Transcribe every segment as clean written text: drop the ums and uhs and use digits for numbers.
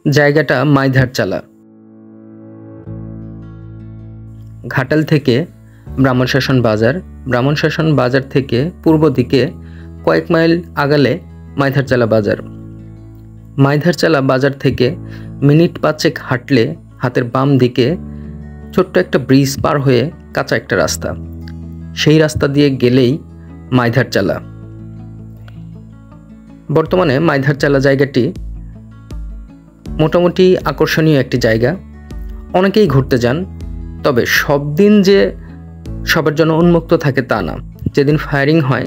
জায়গাটা মাইধারচালা। ঘাটাল থেকে ব্রাহ্মণশাসন বাজার, ব্রাহ্মণশাসন বাজার থেকে পূর্ব দিকে কয়েক মাইল আগালে মাইধারচালা বাজার। মাইধারচালা বাজার থেকে মিনিট 5 হাঁটলে হাতের বাম দিকে ছোট্ট একটা ব্রিজ পার হয়ে কাঁচা একটা রাস্তা, সেই রাস্তা দিয়ে গেলেই মাইধারচালা। বর্তমানে মাইধারচালা জায়গাটি মোটামুটি আকর্ষণীয় একটি জায়গা, অনেকেই ঘুরতে যান। তবে সব দিন যে সবার জন্য উন্মুক্ত থাকে তা না। যেদিন ফায়ারিং হয়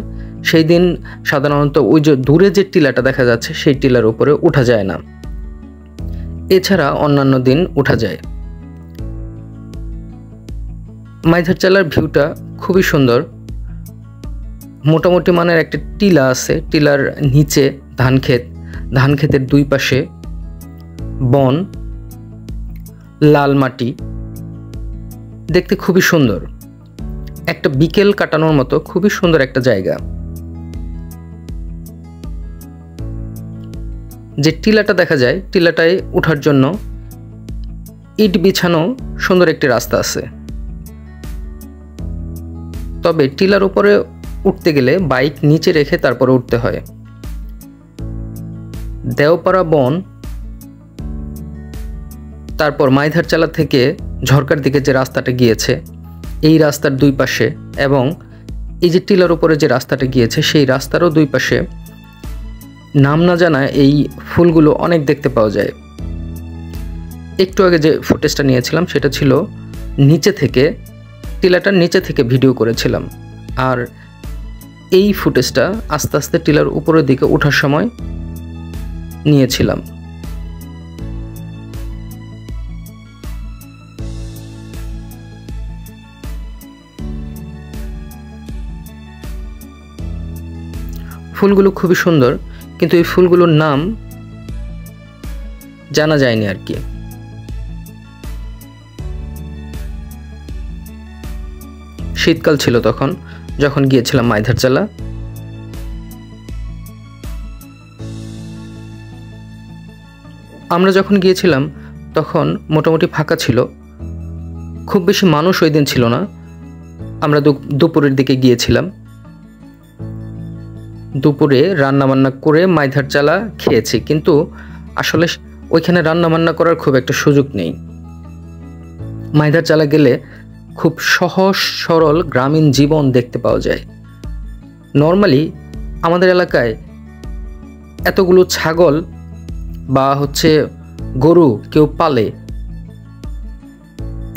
সেই দিন সাধারণত ওই যে দূরে যে টিলাটা দেখা যাচ্ছে সেই টিলার উপরে ওঠা যায় না, এছাড়া অন্যান্য দিন ওঠা যায়। মাইধারচালার ভিউটা খুবই সুন্দর। মোটামুটি মানের একটা টিলা আছে, টিলার নিচে ধানক্ষেত, ধানক্ষেতের দুই পাশে বন, লাল মাটি, দেখতে খুবই সুন্দর। একটা বিকেল কাটানোর মতো খুবই সুন্দর একটা জায়গা। যে টিলাটা দেখা যায়, টিলাটায় ওঠার জন্য ইট বিছানো সুন্দর একটি রাস্তা আছে। তবে টিলার উপরে উঠতে গেলে বাইক নিচে রেখে তারপরে উঠতে হয়। দেওপাড়া বন, তারপর মাইধারচালা থেকে ঝরকার দিকে যে রাস্তাটা গিয়েছে, এই রাস্তার দুই পাশে এবং এই যে টিলার উপরে যে রাস্তাটা গিয়েছে সেই রাস্তারও দুই পাশে নাম না জানা এই ফুলগুলো অনেক দেখতে পাওয়া যায়। একটু আগে যে ফুটেজটা নিয়েছিলাম সেটা ছিল নিচে থেকে, টিলাটার নিচে থেকে ভিডিও করেছিলাম। আর এই ফুটেজটা আস্তে আস্তে টিলার উপরের দিকে ওঠার সময় নিয়েছিলাম। ফুলগুলো খুবই সুন্দর, কিন্তু এই ফুলগুলোর নাম জানা যায়নি আর কি। শীতকাল ছিল তখন যখন গিয়েছিলাম মাইধারচালা। আমরা যখন গিয়েছিলাম তখন মোটামুটি ফাঁকা ছিল, খুব বেশি মানুষ ওই দিন ছিল না। আমরা দুপুরের দিকে গিয়েছিলাম। দুপুরে রান্নাবান্না করে মাইধারচালা খেয়েছি, কিন্তু আসলে ওইখানে রান্নাবান্না করার খুব একটা সুযোগ নেই। মাইধারচালা গেলে খুব সহজ সরল গ্রামীণ জীবন দেখতে পাওয়া যায়। নর্মালি আমাদের এলাকায় এতগুলো ছাগল বা গরু কেউ পালে,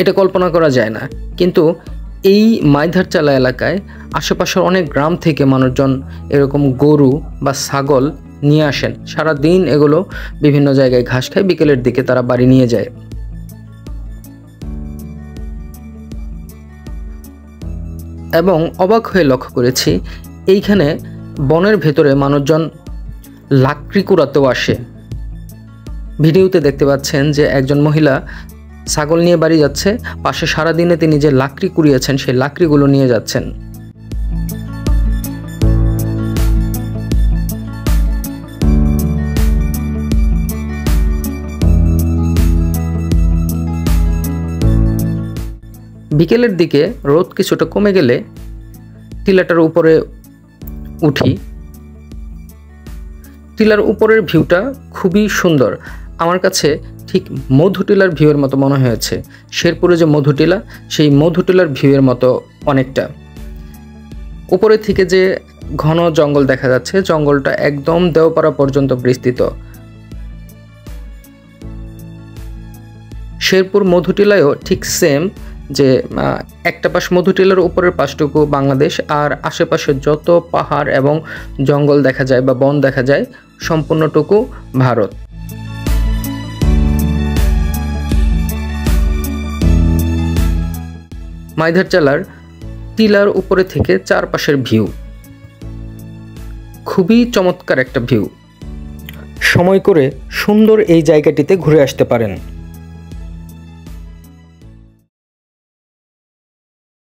এটা কল্পনা করা যায় না। কিন্তু এই মাইধারচালা এলাকায় আশেপাশের অনেক গ্রাম থেকে মানুষজন এরকম গরু বা ছাগল নিয়ে আসেন। সারা দিন এগুলো বিভিন্ন জায়গায় ঘাস খায়, বিকেলের দিকে তারা বাড়ি নিয়ে যায়। এবং অবাক হয়ে লক্ষ্য করেছি এইখানে বনের ভেতরে মানুষজন লাকড়ি কুড়াতেও আসে। ভিডিওতে দেখতে পাচ্ছেন যে একজন মহিলা ছাগল নিয়ে বাড়ি যাচ্ছে, পাশে সারাদিনে তিনি যে লাকড়ি কুড়িয়েছেন সেই লাকড়িগুলো নিয়ে যাচ্ছেন। বিকেলের দিকে রোদ কিছুটা কমে গেলে টিলাটার উপরে উঠি। টিলার উপরের ভিউটা খুবই সুন্দর। আমার কাছে ঠিক মধুটিলার ভিউয়ের মতো মনে হয়েছে। শেরপুরে যে মধুটিলা, সেই মধুটিলার ভিউয়ের মতো অনেকটা। উপরে থেকে যে ঘন জঙ্গল দেখা যাচ্ছে, জঙ্গলটা একদম দেওপাড়া পর্যন্ত বিস্তৃত। শেরপুর মধুটিলায়ও ঠিক সেম, যে একটা পাশ মধুটিলার উপরের পাশটুকু বাংলাদেশ, আর আশেপাশে যত পাহাড় এবং জঙ্গল দেখা যায় বা বন দেখা যায় সম্পূর্ণটুকু ভারত। মাইধারচালার টিলার উপরে থেকে চারপাশের ভিউ খুবই চমৎকার একটা ভিউ। সময় করে সুন্দর এই জায়গাটিতে ঘুরে আসতে পারেন।